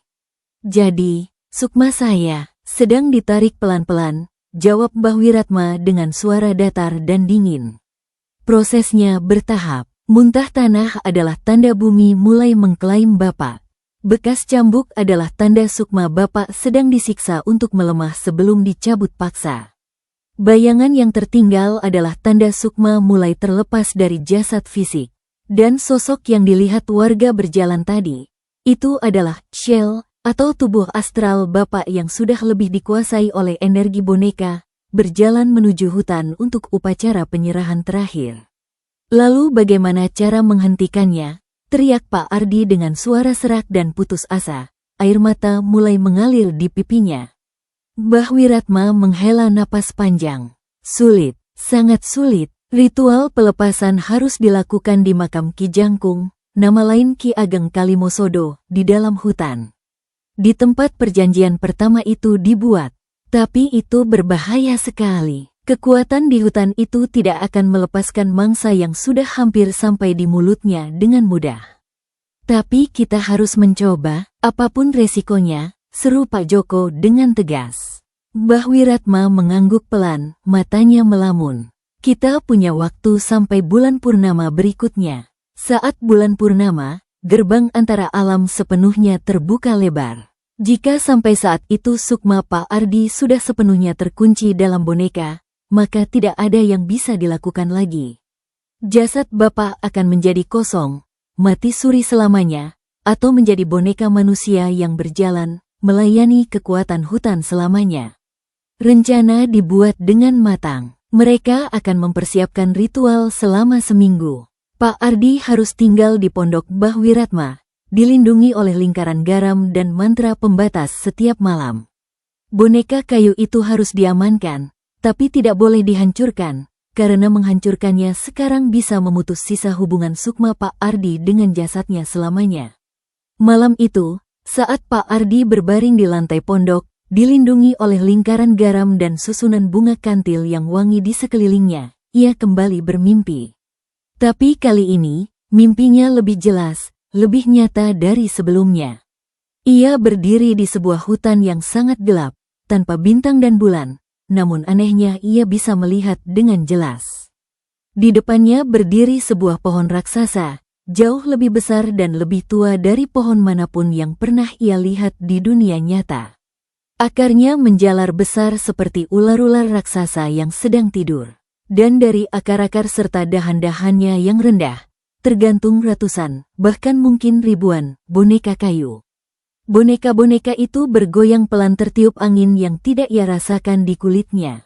Jadi, sukma saya sedang ditarik pelan-pelan, jawab Mbah Wiratma dengan suara datar dan dingin. Prosesnya bertahap. Muntah tanah adalah tanda bumi mulai mengklaim Bapak. Bekas cambuk adalah tanda sukma Bapak sedang disiksa untuk melemah sebelum dicabut paksa. Bayangan yang tertinggal adalah tanda sukma mulai terlepas dari jasad fisik. Dan sosok yang dilihat warga berjalan tadi, itu adalah shell atau tubuh astral Bapak yang sudah lebih dikuasai oleh energi boneka, berjalan menuju hutan untuk upacara penyerahan terakhir. Lalu bagaimana cara menghentikannya? Teriak Pak Ardi dengan suara serak dan putus asa. Air mata mulai mengalir di pipinya. Mbah Wiratma menghela napas panjang. Sulit, sangat sulit. Ritual pelepasan harus dilakukan di makam Ki Jangkung, nama lain Ki Ageng Kalimosodo, di dalam hutan. Di tempat perjanjian pertama itu dibuat. Tapi itu berbahaya sekali. Kekuatan di hutan itu tidak akan melepaskan mangsa yang sudah hampir sampai di mulutnya dengan mudah. Tapi kita harus mencoba, apapun resikonya, seru Pak Joko dengan tegas. Mbah Wiratma mengangguk pelan, matanya melamun. Kita punya waktu sampai bulan purnama berikutnya. Saat bulan purnama, gerbang antara alam sepenuhnya terbuka lebar. Jika sampai saat itu sukma Pak Ardi sudah sepenuhnya terkunci dalam boneka, maka tidak ada yang bisa dilakukan lagi. Jasad Bapak akan menjadi kosong, mati suri selamanya, atau menjadi boneka manusia yang berjalan, melayani kekuatan hutan selamanya. Rencana dibuat dengan matang. Mereka akan mempersiapkan ritual selama seminggu. Pak Ardi harus tinggal di pondok Mbah Wiratma, dilindungi oleh lingkaran garam dan mantra pembatas setiap malam. Boneka kayu itu harus diamankan, tapi tidak boleh dihancurkan, karena menghancurkannya sekarang bisa memutus sisa hubungan sukma Pak Ardi dengan jasadnya selamanya. Malam itu, saat Pak Ardi berbaring di lantai pondok, dilindungi oleh lingkaran garam dan susunan bunga kantil yang wangi di sekelilingnya, ia kembali bermimpi. Tapi kali ini, mimpinya lebih jelas, lebih nyata dari sebelumnya. Ia berdiri di sebuah hutan yang sangat gelap, tanpa bintang dan bulan. Namun anehnya ia bisa melihat dengan jelas. Di depannya berdiri sebuah pohon raksasa, jauh lebih besar dan lebih tua dari pohon manapun yang pernah ia lihat di dunia nyata. Akarnya menjalar besar seperti ular-ular raksasa yang sedang tidur. Dan dari akar-akar serta dahan-dahannya yang rendah, tergantung ratusan, bahkan mungkin ribuan, boneka kayu. Boneka-boneka itu bergoyang pelan tertiup angin yang tidak ia rasakan di kulitnya.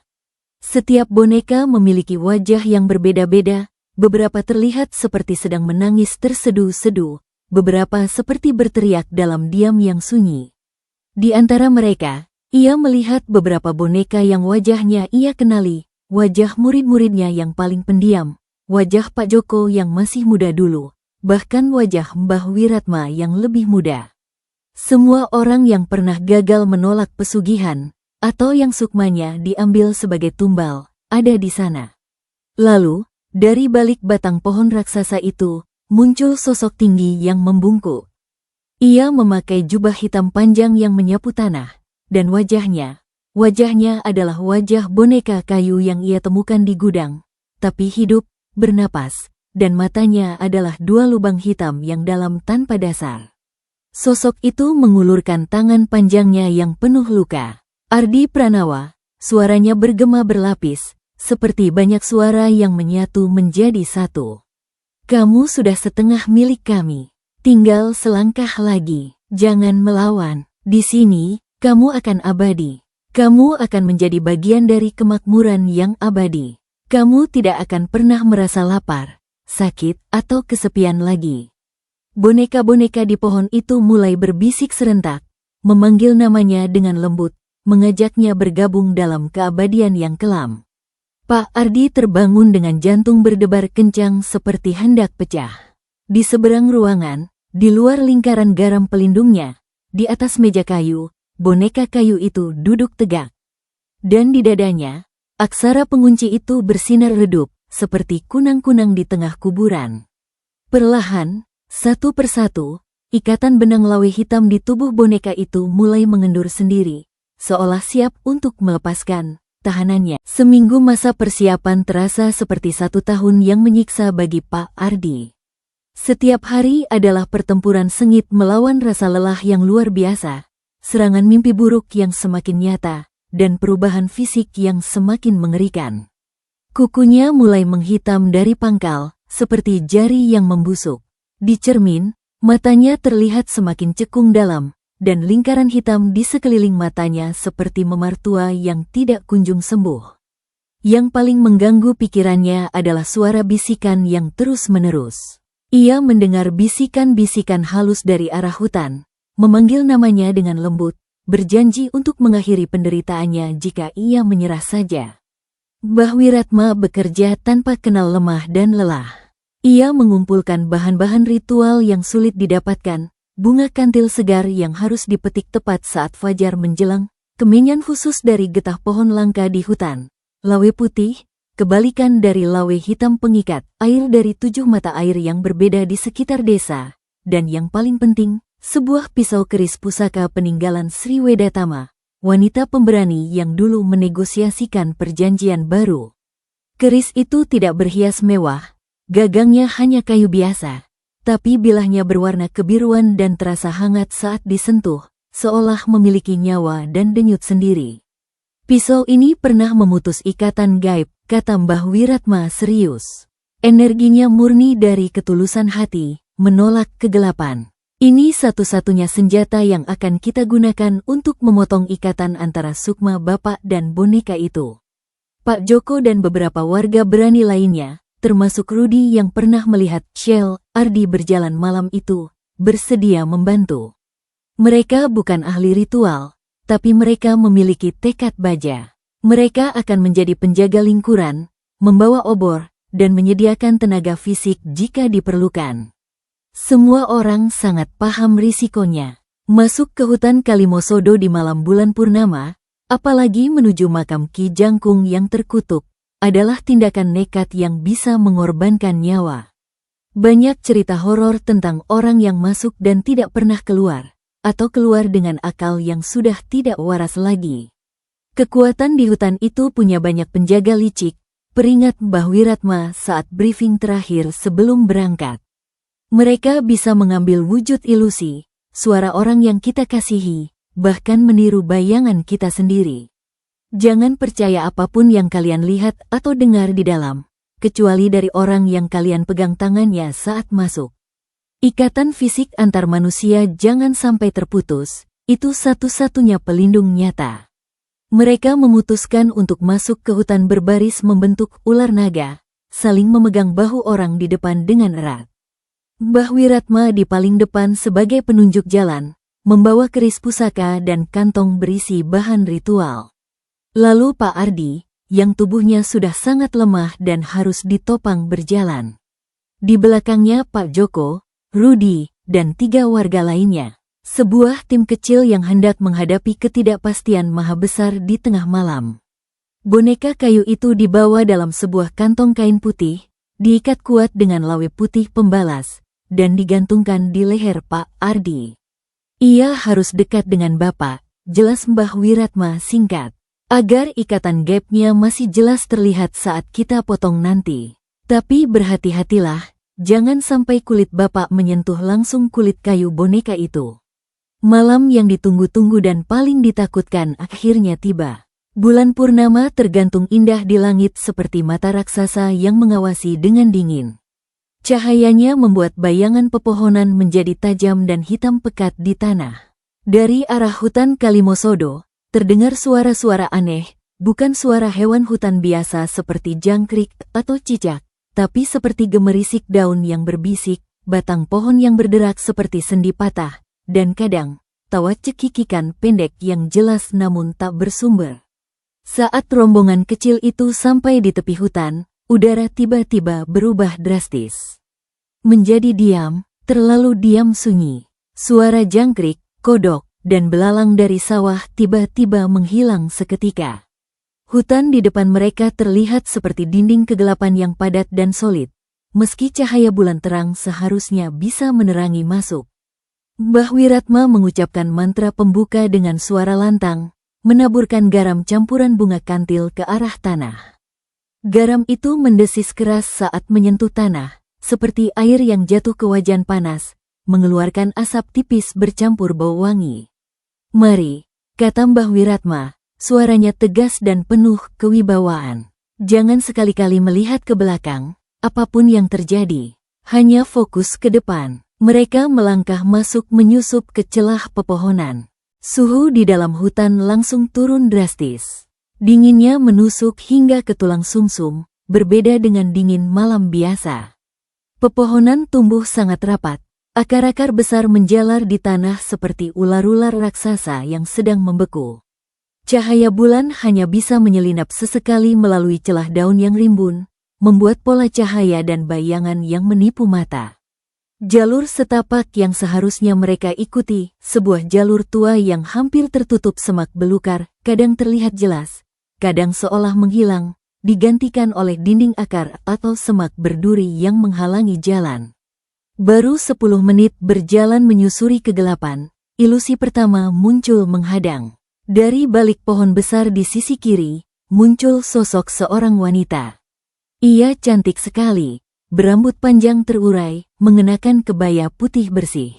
Setiap boneka memiliki wajah yang berbeda-beda, beberapa terlihat seperti sedang menangis terseduh-seduh, beberapa seperti berteriak dalam diam yang sunyi. Di antara mereka, ia melihat beberapa boneka yang wajahnya ia kenali, wajah murid-muridnya yang paling pendiam, wajah Pak Joko yang masih muda dulu, bahkan wajah Mbah Wiratma yang lebih muda. Semua orang yang pernah gagal menolak pesugihan, atau yang sukmanya diambil sebagai tumbal, ada di sana. Lalu, dari balik batang pohon raksasa itu, muncul sosok tinggi yang membungkuk. Ia memakai jubah hitam panjang yang menyapu tanah, dan wajahnya adalah wajah boneka kayu yang ia temukan di gudang, tapi hidup, bernapas, dan matanya adalah dua lubang hitam yang dalam tanpa dasar. Sosok itu mengulurkan tangan panjangnya yang penuh luka. Ardi Pranawa, suaranya bergema berlapis, seperti banyak suara yang menyatu menjadi satu. Kamu sudah setengah milik kami. Tinggal selangkah lagi. Jangan melawan. Di sini, kamu akan abadi. Kamu akan menjadi bagian dari kemakmuran yang abadi. Kamu tidak akan pernah merasa lapar, sakit, atau kesepian lagi. Boneka-boneka di pohon itu mulai berbisik serentak, memanggil namanya dengan lembut, mengajaknya bergabung dalam keabadian yang kelam. Pak Ardi terbangun dengan jantung berdebar kencang seperti hendak pecah. Di seberang ruangan, di luar lingkaran garam pelindungnya, di atas meja kayu, boneka kayu itu duduk tegak. Dan di dadanya, aksara pengunci itu bersinar redup, seperti kunang-kunang di tengah kuburan. Perlahan, satu persatu, ikatan benang lawe hitam di tubuh boneka itu mulai mengendur sendiri, seolah siap untuk melepaskan tahanannya. Seminggu masa persiapan terasa seperti 1 tahun yang menyiksa bagi Pak Ardi. Setiap hari adalah pertempuran sengit melawan rasa lelah yang luar biasa, serangan mimpi buruk yang semakin nyata, dan perubahan fisik yang semakin mengerikan. Kukunya mulai menghitam dari pangkal, seperti jari yang membusuk. Di cermin, matanya terlihat semakin cekung dalam, dan lingkaran hitam di sekeliling matanya seperti memartua yang tidak kunjung sembuh. Yang paling mengganggu pikirannya adalah suara bisikan yang terus-menerus. Ia mendengar bisikan-bisikan halus dari arah hutan, memanggil namanya dengan lembut, berjanji untuk mengakhiri penderitaannya jika ia menyerah saja. Mbah Wiratma bekerja tanpa kenal lemah dan lelah. Ia mengumpulkan bahan-bahan ritual yang sulit didapatkan, bunga kantil segar yang harus dipetik tepat saat fajar menjelang, kemenyan khusus dari getah pohon langka di hutan, lawe putih, kebalikan dari lawe hitam pengikat, air dari 7 mata air yang berbeda di sekitar desa, dan yang paling penting, sebuah pisau keris pusaka peninggalan Sri Wedatama, wanita pemberani yang dulu menegosiasikan perjanjian baru. Keris itu tidak berhias mewah, gagangnya hanya kayu biasa, tapi bilahnya berwarna kebiruan dan terasa hangat saat disentuh, seolah memiliki nyawa dan denyut sendiri. Pisau ini pernah memutus ikatan gaib, kata Mbah Wiratma serius. Energinya murni dari ketulusan hati, menolak kegelapan. Ini satu-satunya senjata yang akan kita gunakan untuk memotong ikatan antara Sukma bapak dan boneka itu. Pak Joko dan beberapa warga berani lainnya, termasuk Rudi yang pernah melihat Shell Ardi berjalan malam itu, bersedia membantu. Mereka bukan ahli ritual, tapi mereka memiliki tekad baja. Mereka akan menjadi penjaga lingkuran, membawa obor, dan menyediakan tenaga fisik jika diperlukan. Semua orang sangat paham risikonya. Masuk ke hutan Kalimosodo di malam bulan purnama, apalagi menuju makam Ki Jangkung yang terkutuk, adalah tindakan nekat yang bisa mengorbankan nyawa. Banyak cerita horor tentang orang yang masuk dan tidak pernah keluar, atau keluar dengan akal yang sudah tidak waras lagi. Kekuatan di hutan itu punya banyak penjaga licik, peringat Mbah Wiratma saat briefing terakhir sebelum berangkat. Mereka bisa mengambil wujud ilusi, suara orang yang kita kasihi, bahkan meniru bayangan kita sendiri. Jangan percaya apapun yang kalian lihat atau dengar di dalam, kecuali dari orang yang kalian pegang tangannya saat masuk. Ikatan fisik antar manusia jangan sampai terputus, itu satu-satunya pelindung nyata. Mereka memutuskan untuk masuk ke hutan berbaris membentuk ular naga, saling memegang bahu orang di depan dengan erat. Mbah Wiratma di paling depan sebagai penunjuk jalan, membawa keris pusaka dan kantong berisi bahan ritual. Lalu Pak Ardi, yang tubuhnya sudah sangat lemah dan harus ditopang berjalan. Di belakangnya Pak Joko, Rudi, dan 3 warga lainnya. Sebuah tim kecil yang hendak menghadapi ketidakpastian maha besar di tengah malam. Boneka kayu itu dibawa dalam sebuah kantong kain putih, diikat kuat dengan lawe putih pembalas, dan digantungkan di leher Pak Ardi. Ia harus dekat dengan Bapak, jelas Mbah Wiratma singkat, agar ikatan gaibnya masih jelas terlihat saat kita potong nanti. Tapi berhati-hatilah, jangan sampai kulit Bapak menyentuh langsung kulit kayu boneka itu. Malam yang ditunggu-tunggu dan paling ditakutkan akhirnya tiba. Bulan purnama tergantung indah di langit seperti mata raksasa yang mengawasi dengan dingin. Cahayanya membuat bayangan pepohonan menjadi tajam dan hitam pekat di tanah. Dari arah hutan Kalimosodo, terdengar suara-suara aneh, bukan suara hewan hutan biasa seperti jangkrik atau cicak, tapi seperti gemerisik daun yang berbisik, batang pohon yang berderak seperti sendi patah, dan kadang, tawa cekikikan pendek yang jelas namun tak bersumber. Saat rombongan kecil itu sampai di tepi hutan, udara tiba-tiba berubah drastis. Menjadi diam, terlalu diam sunyi. Suara jangkrik, kodok, dan belalang dari sawah tiba-tiba menghilang seketika. Hutan di depan mereka terlihat seperti dinding kegelapan yang padat dan solid, meski cahaya bulan terang seharusnya bisa menerangi masuk. Mbah Wiratma mengucapkan mantra pembuka dengan suara lantang, menaburkan garam campuran bunga kantil ke arah tanah. Garam itu mendesis keras saat menyentuh tanah, seperti air yang jatuh ke wajan panas, mengeluarkan asap tipis bercampur bau wangi. "Mari," kata Mbah Wiratma, suaranya tegas dan penuh kewibawaan. "Jangan sekali-kali melihat ke belakang, apapun yang terjadi. Hanya fokus ke depan." Mereka melangkah masuk menyusup ke celah pepohonan. Suhu di dalam hutan langsung turun drastis. Dinginnya menusuk hingga ke tulang sumsum, berbeda dengan dingin malam biasa. Pepohonan tumbuh sangat rapat. Akar-akar besar menjalar di tanah seperti ular-ular raksasa yang sedang membeku. Cahaya bulan hanya bisa menyelinap sesekali melalui celah daun yang rimbun, membuat pola cahaya dan bayangan yang menipu mata. Jalur setapak yang seharusnya mereka ikuti, sebuah jalur tua yang hampir tertutup semak belukar, kadang terlihat jelas, kadang seolah menghilang, digantikan oleh dinding akar atau semak berduri yang menghalangi jalan. Baru 10 menit berjalan menyusuri kegelapan, ilusi pertama muncul menghadang. Dari balik pohon besar di sisi kiri, muncul sosok seorang wanita. Ia cantik sekali, berambut panjang terurai, mengenakan kebaya putih bersih.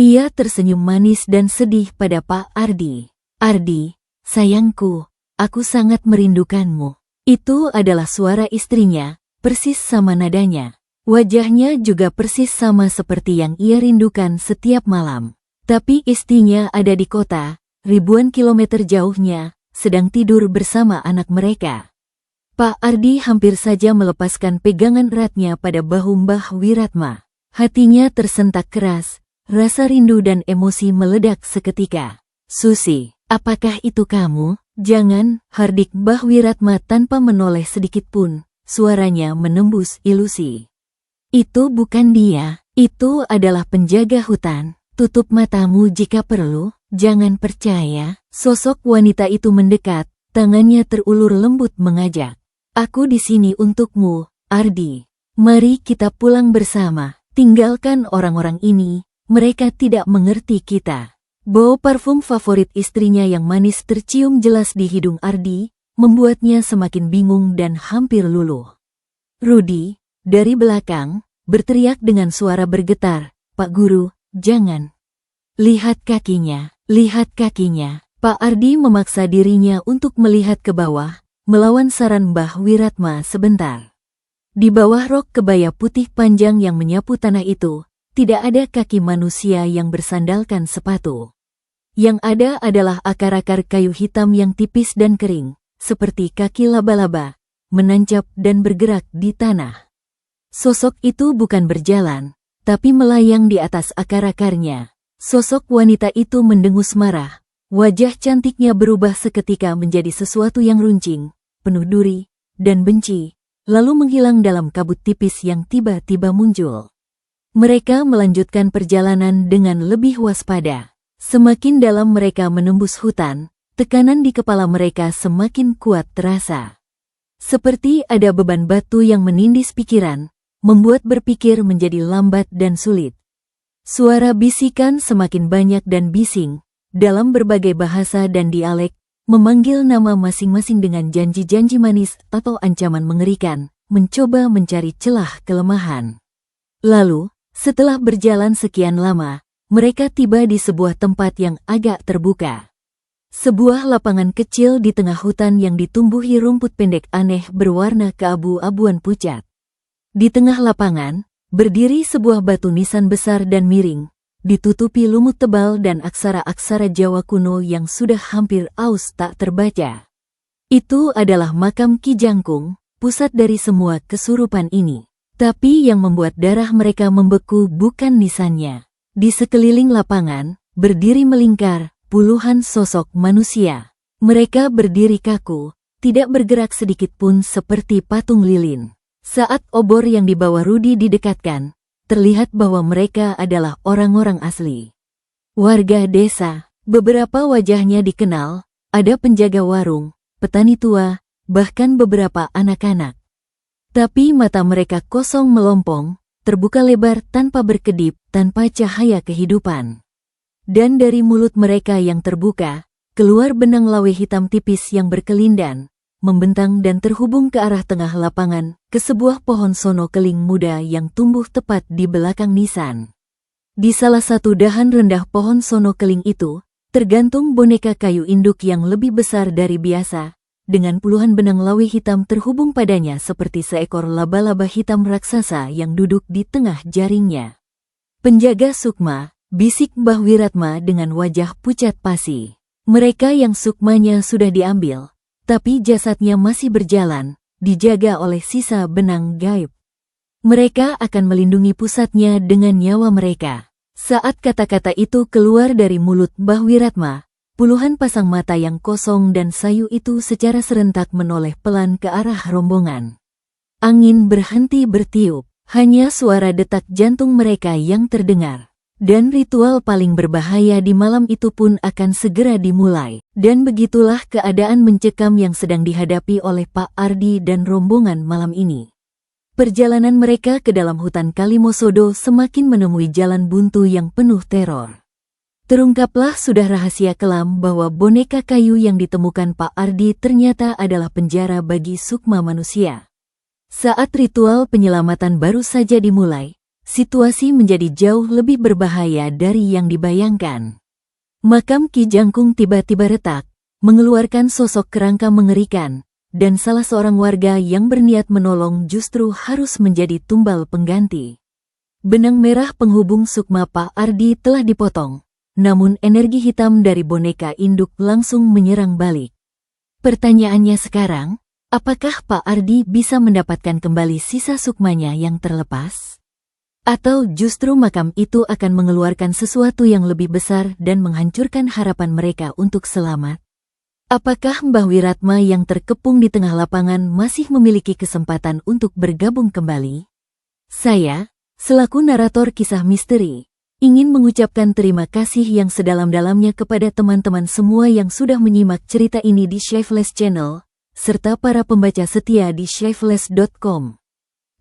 Ia tersenyum manis dan sedih pada Pak Ardi. "Ardi, sayangku, aku sangat merindukanmu." Itu adalah suara istrinya, persis sama nadanya. Wajahnya juga persis sama seperti yang ia rindukan setiap malam. Tapi istrinya ada di kota, ribuan kilometer jauhnya, sedang tidur bersama anak mereka. Pak Ardi hampir saja melepaskan pegangan eratnya pada bahu Mbah Wiratma. Hatinya tersentak keras, rasa rindu dan emosi meledak seketika. "Susi, apakah itu kamu?" "Jangan," hardik Mbah Wiratma tanpa menoleh sedikit pun, suaranya menembus ilusi. "Itu bukan dia, itu adalah penjaga hutan. Tutup matamu jika perlu, jangan percaya." Sosok wanita itu mendekat, tangannya terulur lembut mengajak. "Aku di sini untukmu, Ardi. Mari kita pulang bersama. Tinggalkan orang-orang ini, mereka tidak mengerti kita." Bau parfum favorit istrinya yang manis tercium jelas di hidung Ardi, membuatnya semakin bingung dan hampir luluh. "Rudi," dari belakang, berteriak dengan suara bergetar, "Pak Guru, jangan. Lihat kakinya, lihat kakinya." Pak Ardi memaksa dirinya untuk melihat ke bawah, melawan saran Mbah Wiratma sebentar. Di bawah rok kebaya putih panjang yang menyapu tanah itu, tidak ada kaki manusia yang bersandalkan sepatu. Yang ada adalah akar-akar kayu hitam yang tipis dan kering, seperti kaki laba-laba, menancap dan bergerak di tanah. Sosok itu bukan berjalan, tapi melayang di atas akar-akarnya. Sosok wanita itu mendengus marah, wajah cantiknya berubah seketika menjadi sesuatu yang runcing, penuh duri, dan benci, lalu menghilang dalam kabut tipis yang tiba-tiba muncul. Mereka melanjutkan perjalanan dengan lebih waspada. Semakin dalam mereka menembus hutan, tekanan di kepala mereka semakin kuat terasa. Seperti ada beban batu yang menindis pikiran, membuat berpikir menjadi lambat dan sulit. Suara bisikan semakin banyak dan bising, dalam berbagai bahasa dan dialek, memanggil nama masing-masing dengan janji-janji manis atau ancaman mengerikan, mencoba mencari celah kelemahan. Lalu, setelah berjalan sekian lama, mereka tiba di sebuah tempat yang agak terbuka. Sebuah lapangan kecil di tengah hutan yang ditumbuhi rumput pendek aneh berwarna keabu-abuan pucat. Di tengah lapangan, berdiri sebuah batu nisan besar dan miring, ditutupi lumut tebal dan aksara-aksara Jawa kuno yang sudah hampir aus tak terbaca. Itu adalah makam Ki Jangkung, pusat dari semua kesurupan ini. Tapi yang membuat darah mereka membeku bukan nisannya. Di sekeliling lapangan, berdiri melingkar, puluhan sosok manusia. Mereka berdiri kaku, tidak bergerak sedikit pun seperti patung lilin. Saat obor yang dibawa Rudi didekatkan, terlihat bahwa mereka adalah orang-orang asli. Warga desa, beberapa wajahnya dikenal, ada penjaga warung, petani tua, bahkan beberapa anak-anak. Tapi mata mereka kosong melompong, terbuka lebar tanpa berkedip, tanpa cahaya kehidupan. Dan dari mulut mereka yang terbuka, keluar benang lawe hitam tipis yang berkelindan, membentang dan terhubung ke arah tengah lapangan, ke sebuah pohon sono keling muda yang tumbuh tepat di belakang nisan. Di salah satu dahan rendah pohon sono keling itu, tergantung boneka kayu induk yang lebih besar dari biasa, dengan puluhan benang lawe hitam terhubung padanya seperti seekor laba-laba hitam raksasa yang duduk di tengah jaringnya. Penjaga Sukma, bisik Mbah Wiratma dengan wajah pucat pasi. Mereka yang sukmanya sudah diambil, tapi jasadnya masih berjalan, dijaga oleh sisa benang gaib. Mereka akan melindungi pusatnya dengan nyawa mereka. Saat kata-kata itu keluar dari mulut Mbah Wiratma, puluhan pasang mata yang kosong dan sayu itu secara serentak menoleh pelan ke arah rombongan. Angin berhenti bertiup, hanya suara detak jantung mereka yang terdengar. Dan ritual paling berbahaya di malam itu pun akan segera dimulai. Dan begitulah keadaan mencekam yang sedang dihadapi oleh Pak Ardi dan rombongan malam ini. Perjalanan mereka ke dalam hutan Kalimosodo semakin menemui jalan buntu yang penuh teror. Terungkaplah sudah rahasia kelam bahwa boneka kayu yang ditemukan Pak Ardi ternyata adalah penjara bagi sukma manusia. Saat ritual penyelamatan baru saja dimulai, situasi menjadi jauh lebih berbahaya dari yang dibayangkan. Makam Ki Jangkung tiba-tiba retak, mengeluarkan sosok kerangka mengerikan, dan salah seorang warga yang berniat menolong justru harus menjadi tumbal pengganti. Benang merah penghubung sukma Pak Ardi telah dipotong, namun energi hitam dari boneka induk langsung menyerang balik. Pertanyaannya sekarang, apakah Pak Ardi bisa mendapatkan kembali sisa sukmanya yang terlepas? Atau justru makam itu akan mengeluarkan sesuatu yang lebih besar dan menghancurkan harapan mereka untuk selamat? Apakah Mbah Wiratma yang terkepung di tengah lapangan masih memiliki kesempatan untuk bergabung kembali? Saya, selaku narator kisah misteri, ingin mengucapkan terima kasih yang sedalam-dalamnya kepada teman-teman semua yang sudah menyimak cerita ini di Shyfeless Channel, serta para pembaca setia di shyfeless.com.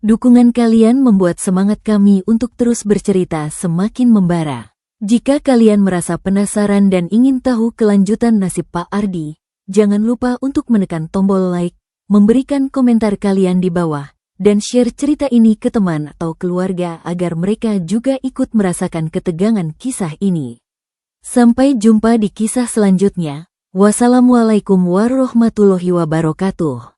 Dukungan kalian membuat semangat kami untuk terus bercerita semakin membara. Jika kalian merasa penasaran dan ingin tahu kelanjutan nasib Pak Ardi, jangan lupa untuk menekan tombol like, memberikan komentar kalian di bawah, dan share cerita ini ke teman atau keluarga agar mereka juga ikut merasakan ketegangan kisah ini. Sampai jumpa di kisah selanjutnya. Wassalamualaikum warahmatullahi wabarakatuh.